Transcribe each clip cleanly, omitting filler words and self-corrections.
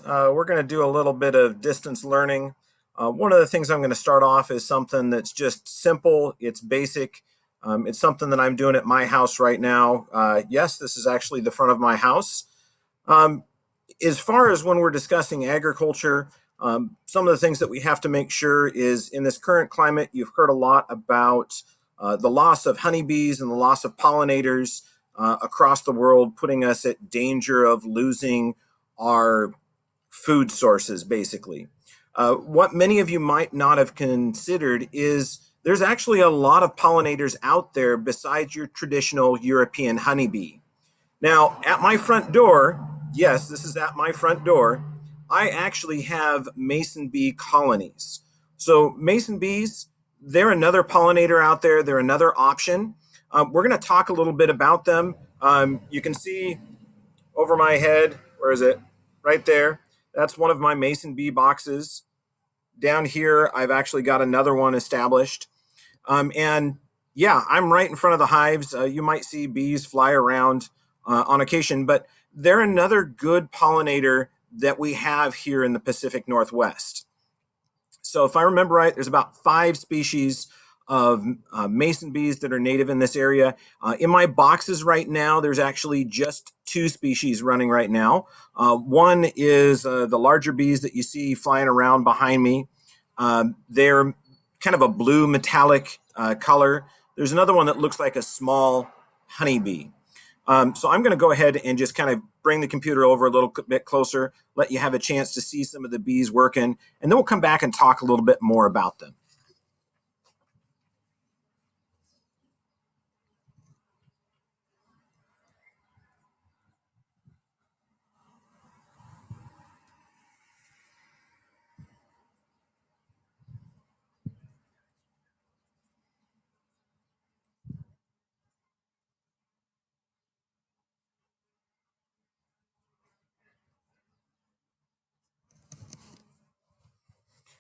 We're going to do a little bit of distance learning. One of the things I'm going to start off is something that's just simple, it's basic. It's something that I'm doing at my house right now. Yes, this is actually the front of my house. Um, as far as when we're discussing agriculture, some of the things that we have to make sure is in this current climate, you've heard a lot about the loss of honeybees and the loss of pollinators across the world, putting us at danger of losing our food sources, basically. What many of you might not have considered is there's actually a lot of pollinators out there besides your traditional European honeybee. Now, at my front door, yes, this is at my front door, I actually have mason bee colonies. So, mason bees, they're another pollinator out there, they're another option. We're going to talk a little bit about them. You can see over my head, where is it? Right there. That's one of my mason bee boxes. Down here, I've actually got another one established. And yeah, I'm right in front of the hives. You might see bees fly around on occasion, but they're another good pollinator that we have here in the Pacific Northwest. So if I remember right, there's about 5 species of mason bees that are native in this area. In my boxes right now, there's actually just 2 species running right now. One is the larger bees that you see flying around behind me. They're kind of a blue metallic color. There's another one that looks like a small honeybee. So I'm going to go ahead and just kind of bring the computer over a little bit closer, let you have a chance to see some of the bees working, and then we'll come back and talk a little bit more about them.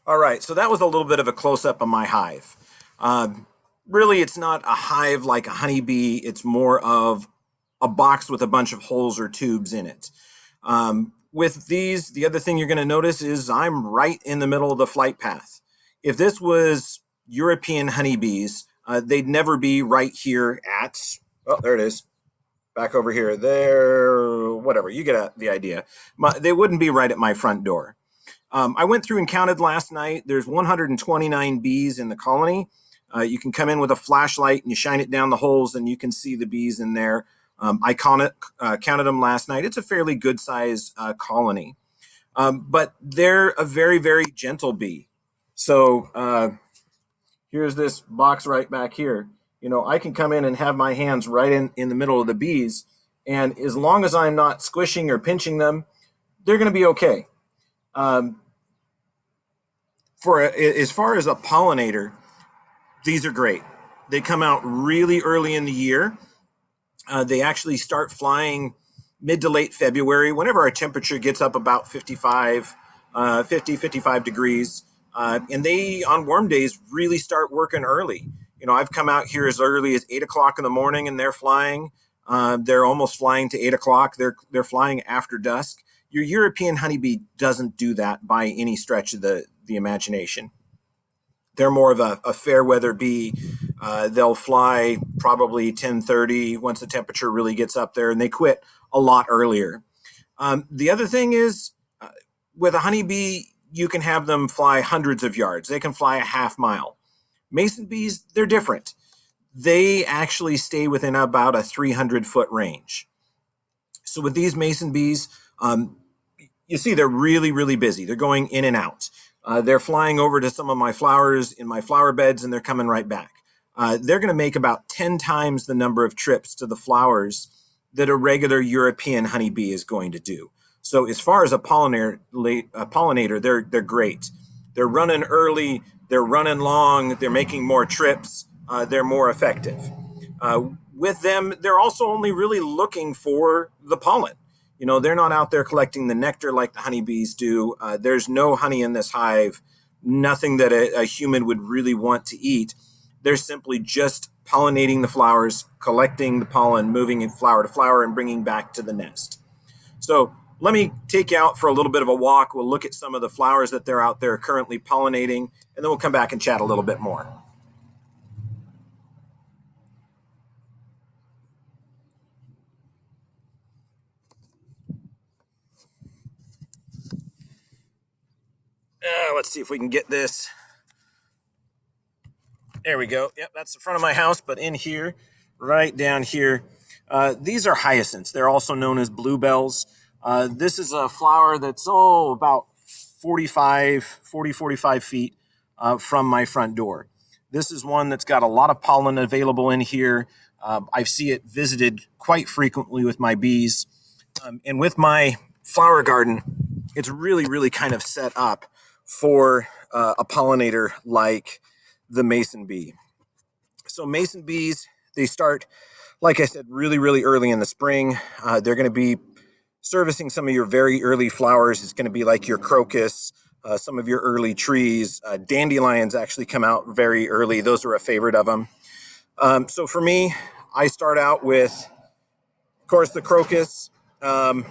All right, so that was a little bit of a close-up of my hive. Really, it's not a hive like a honeybee. It's more of a box with a bunch of holes or tubes in it. With these, the other thing you're going to notice is I'm right in the middle of the flight path. If this was European honeybees, they'd never be right here at, oh, there it is, back over here, there, whatever, you get the idea. They wouldn't be right at my front door. I went through and counted last night. There's 129 bees in the colony. You can come in with a flashlight and you shine it down the holes and you can see the bees in there. I counted them last night. It's a fairly good size colony. But they're a very, very gentle bee. So here's this box right back here. You know, I can come in and have my hands right in the middle of the bees. And as long as I'm not squishing or pinching them, they're going to be okay. As far as a pollinator, these are great. They come out really early in the year. They actually start flying mid to late February, whenever our temperature gets up about 55 degrees. And they, on warm days, really start working early. You know, I've come out here as early as 8 o'clock in the morning and they're flying. They're almost flying to 8 o'clock. They're flying after dusk. Your European honeybee doesn't do that by any stretch of the imagination. They're more of a fair weather bee. They'll fly probably 10:30 once the temperature really gets up there, and they quit a lot earlier. The other thing is, with a honeybee, you can have them fly hundreds of yards. They can fly a half mile. Mason bees, they're different. They actually stay within about a 300-foot range. So with these mason bees, you see they're really, really busy. They're going in and out. They're flying over to some of my flowers in my flower beds, and they're coming right back. They're going to make about 10 times the number of trips to the flowers that a regular European honeybee is going to do. So as far as a pollinator, they're great. They're running early, they're running long, they're making more trips, they're more effective. With them, they're also only really looking for the pollen. You know, they're not out there collecting the nectar like the honeybees do. There's no honey in this hive, nothing that a human would really want to eat. They're simply just pollinating the flowers, collecting the pollen, moving it flower to flower, and bringing back to the nest. So Let me take you out for a little bit of a walk. We'll look at some of the flowers that they're out there currently pollinating, and then we'll come back and chat a little bit more. Let's see if we can get this. There we go. Yep, that's the front of my house, but in here, right down here, these are hyacinths. They're also known as bluebells. This is a flower that's, about 45 feet from my front door. This is one that's got a lot of pollen available in here. I see it visited quite frequently with my bees. And with my flower garden, it's really, really kind of set up for a pollinator like the mason bee. So mason bees, they start, like I said, really, really early in the spring. They're going to be servicing some of your very early flowers. It's going to be like your crocus, some of your early trees. Dandelions actually come out very early. Those are a favorite of them. So for me, I start out with, of course, the crocus. Behind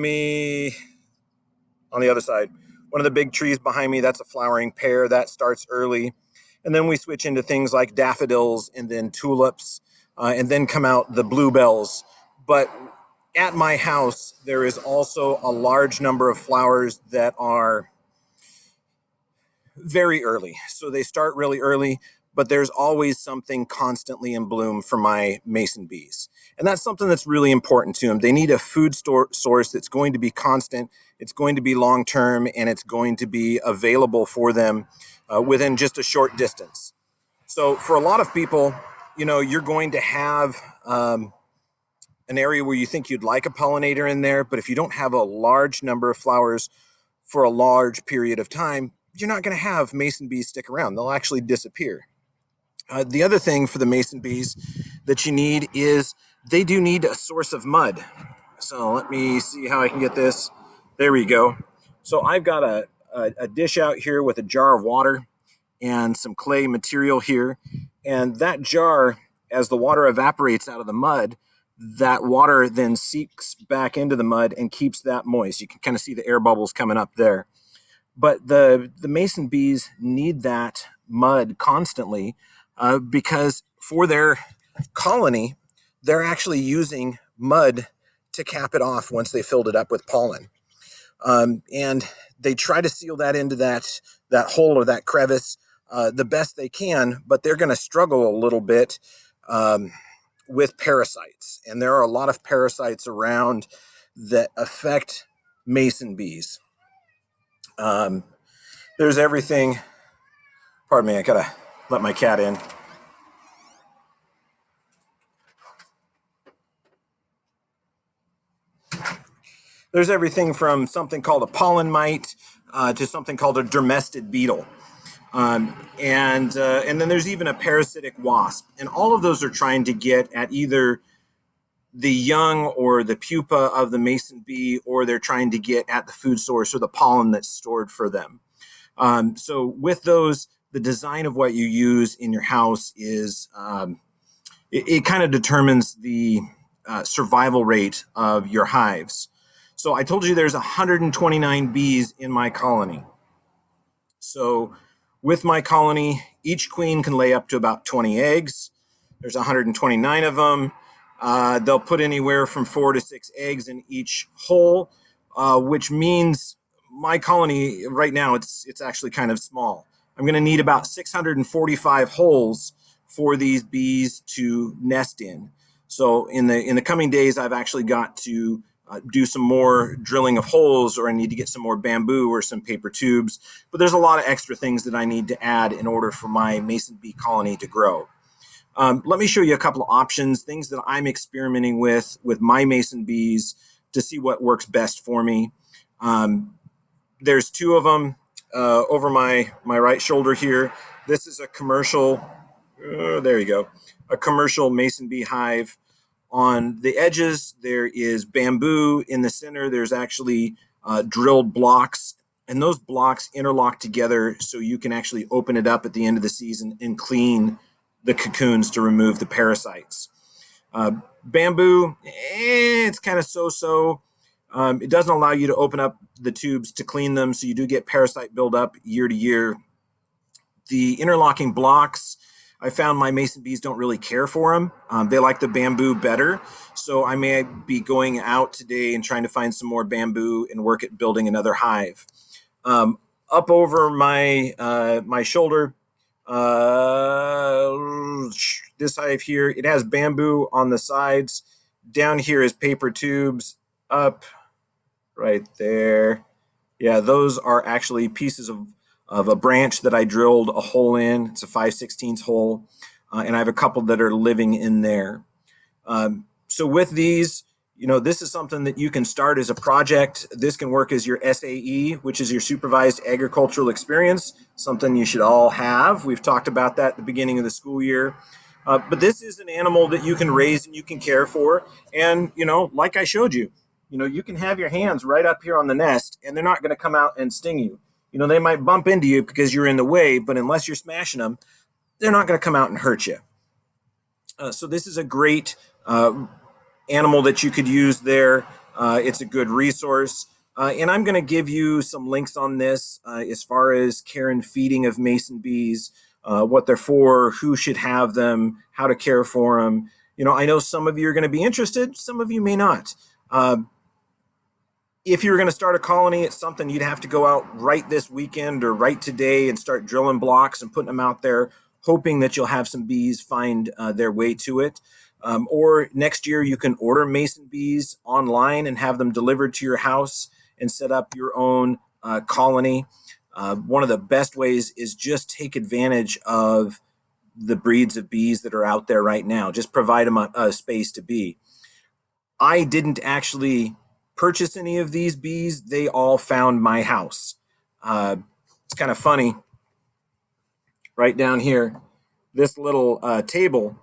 me, on the other side, one of the big trees behind me, that's a flowering pear. That starts early. And then we switch into things like daffodils and then tulips, and then come out the bluebells. But at my house, there is also a large number of flowers that are very early. So they start really early, but there's always something constantly in bloom for my mason bees. And that's something that's really important to them. They need a food source that's going to be constant, it's going to be long term, and it's going to be available for them within just a short distance. So for a lot of people, you're going to have an area where you think you'd like a pollinator in there, but if you don't have a large number of flowers for a large period of time, you're not going to have mason bees stick around. They'll actually disappear. The other thing for the mason bees that you need is they do need a source of mud. So let me see how I can get this. There we go. So I've got a dish out here with a jar of water and some clay material here. And that jar, as the water evaporates out of the mud, that water then seeps back into the mud and keeps that moist. You can kind of see the air bubbles coming up there. But the mason bees need that mud constantly because for their colony, they're actually using mud to cap it off once they filled it up with pollen. And they try to seal that into that hole or that crevice the best they can, but they're going to struggle a little bit with parasites. And there are a lot of parasites around that affect mason bees. There's everything. Pardon me, I gotta let my cat in. There's everything from something called a pollen mite to something called a dermestid beetle. And then there's even a parasitic wasp. And all of those are trying to get at either the young or the pupa of the mason bee, or they're trying to get at the food source or the pollen that's stored for them. So with those, the design of what you use in your house is, it kind of determines the survival rate of your hives. So I told you there's 129 bees in my colony. So with my colony, each queen can lay up to about 20 eggs. There's 129 of them. They'll put anywhere from 4 to 6 eggs in each hole, which means my colony right now, it's actually kind of small. I'm going to need about 645 holes for these bees to nest in. So in the coming days, I've actually got to do some more drilling of holes, or I need to get some more bamboo or some paper tubes. But there's a lot of extra things that I need to add in order for my mason bee colony to grow. Let me show you a couple of options, things that I'm experimenting with my mason bees to see what works best for me. There's 2 of them over my right shoulder here. This is a commercial, there you go, a commercial mason bee hive. On the edges, there is bamboo. In the center, there's actually drilled blocks, and those blocks interlock together so you can actually open it up at the end of the season and clean the cocoons to remove the parasites. Bamboo, it's kind of so-so. It doesn't allow you to open up the tubes to clean them, so you do get parasite buildup year to year. The interlocking blocks, I found my mason bees don't really care for them. They like the bamboo better. So I may be going out today and trying to find some more bamboo and work at building another hive. Um, Up over my shoulder, uh, this hive here, it has bamboo on the sides. Down here is paper tubes. Up right there. Yeah, those are actually pieces of a branch that I drilled a hole in. It's a 5/16 hole, and I have a couple that are living in there. So with these, this is something that you can start as a project. This can work as your SAE, which is your supervised agricultural experience, something you should all have. We've talked about that at the beginning of the school year. But this is an animal that you can raise and you can care for. And, like I showed you, you can have your hands right up here on the nest and they're not going to come out and sting you. They might bump into you because you're in the way, but unless you're smashing them, they're not going to come out and hurt you. So this is a great animal that you could use there. It's a good resource. And I'm going to give you some links on this as far as care and feeding of mason bees, what they're for, who should have them, how to care for them. I know some of you are going to be interested, some of you may not. If you were going to start a colony, it's something you'd have to go out right this weekend or right today and start drilling blocks and putting them out there, hoping that you'll have some bees find their way to it. Or next year, you can order mason bees online and have them delivered to your house and set up your own colony. One of the best ways is just take advantage of the breeds of bees that are out there right now. Just provide them a space to be. I didn't actually purchase any of these bees. They all found my house. It's kind of funny. Right down here, this little table,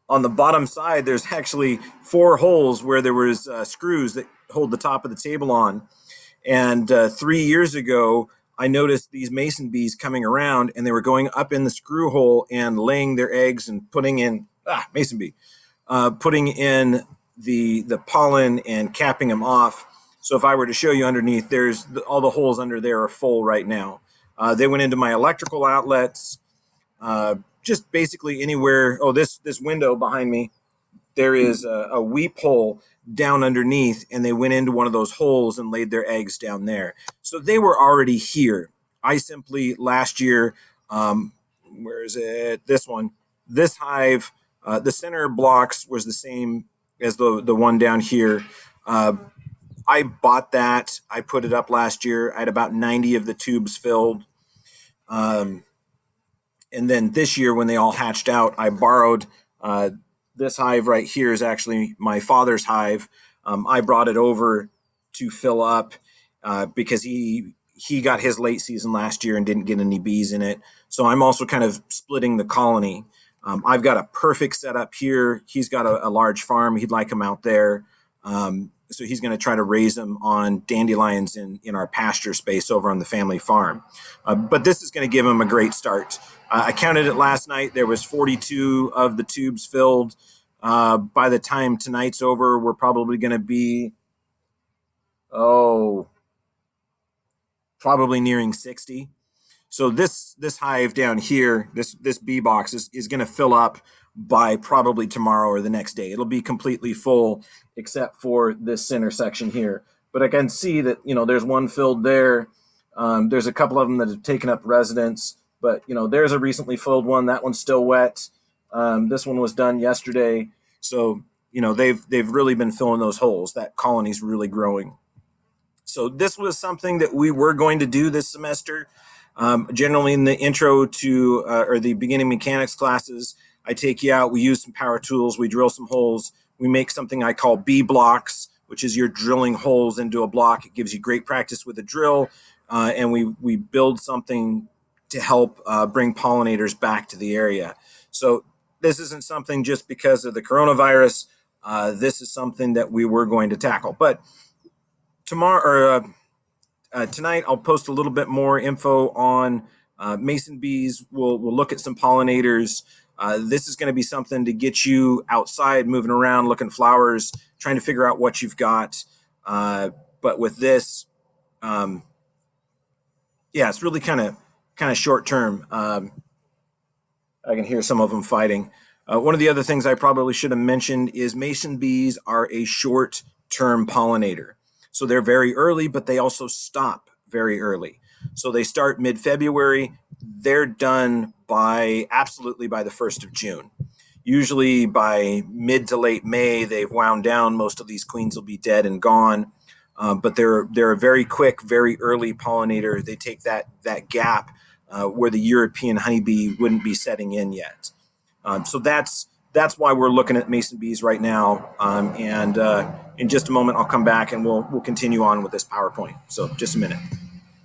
on the bottom side, there's actually 4 holes where there was screws that hold the top of the table on. And 3 years ago, I noticed these mason bees coming around, and they were going up in the screw hole and laying their eggs and putting in mason bee, putting in the pollen and capping them off. So if I were to show you underneath, all the holes under there are full right now. They went into my electrical outlets. Just basically anywhere. Oh, this window behind me, there is a weep hole down underneath, and they went into one of those holes and laid their eggs down there. So they were already here. I simply last year, where is it? This one, this hive, the center blocks was the same as the one down here. I bought that. I put it up last year. I had about 90 of the tubes filled. And then this year, when they all hatched out, I borrowed this hive right here is actually my father's hive. I brought it over to fill up because he got his late season last year and didn't get any bees in it. So I'm also kind of splitting the colony. I've got a perfect setup here. He's got a large farm. He'd like them out there. So he's going to try to raise them on dandelions in our pasture space over on the family farm. But this is going to give him a great start. I counted it last night. There was 42 of the tubes filled. By the time tonight's over, we're probably going to be, probably nearing 60. So this hive down here, this bee box is going to fill up by probably tomorrow or the next day. It'll be completely full except for this center section here. But I can see that, there's one filled there. There's a couple of them that have taken up residence, but there's a recently filled one. That one's still wet. This one was done yesterday. So, they've really been filling those holes. That colony's really growing. So this was something that we were going to do this semester. Generally in the intro to or the beginning mechanics classes, I take you out, we use some power tools, we drill some holes, we make something I call bee blocks, which is you're drilling holes into a block. It gives you great practice with a drill, and we build something to help bring pollinators back to the area. So this isn't something just because of the coronavirus. This is something that we were going to tackle. But tomorrow or tonight, I'll post a little bit more info on mason bees. We'll look at some pollinators. This is going to be something to get you outside, moving around, looking flowers, trying to figure out what you've got. But But with this, um, yeah, it's really kind of short term. I can hear some of them fighting. One of the other things I probably should have mentioned is mason bees are a short term pollinator. So they're very early, but they also stop very early. So they start mid February. They're done by absolutely by the 1st of June. Usually by mid to late May, they've wound down. Most of these queens will be dead and gone. But they're a very quick, very early pollinator. They take that gap where the European honeybee wouldn't be setting in yet. So that's why we're looking at mason bees right now. And in just a moment, I'll come back and we'll continue on with this PowerPoint. So just a minute.